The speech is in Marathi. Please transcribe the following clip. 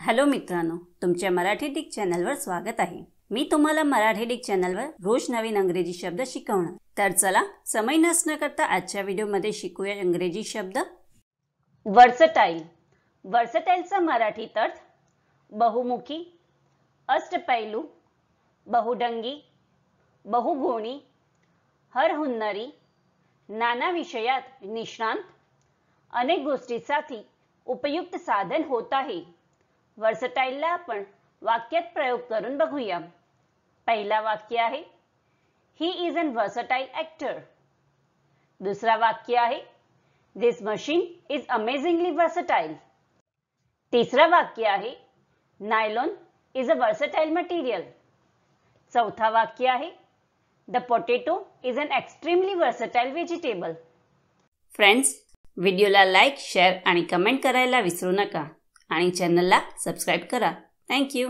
हॅलो मित्रांनो, तुमच्या मराठी डिक चॅनलवर स्वागत आहे। मी तुम्हाला मराठी डिक चॅनलवर रोज नवीन इंग्रजी शब्द शिकवणार। तर चला समय नष्ट न करता आजच्या व्हिडिओमध्ये शिकूया इंग्रजी शब्द। वर्सटाइल। वर्सटाइलचा मराठी अर्थ बहुमुखी, अष्टपैलू, बहुडंगी, बहुगुणी, हरहुन्नरी, नाना विषयात निष्णात, अनेक गोष्टींसाठी उपयुक्त साधन होत आहे। वर्सटाइलला आपण वाक्यात प्रयोग करून बघूया। पहिला वाक्य आहे he is an versatile actor. दुसरा वाक्य आहे दिस मशीन इज अमेझिंगली वर्सटाइल। तिसरा वाक्य आहे nylon is a versatile material. चौथा वाक्य आहे the potato is an extremely versatile vegetable. Friends, व्हिडिओला लाईक, शेअर आणि कमेंट करायला विसरू नका आणि चॅनलला सबस्क्राइब करा। Thank you.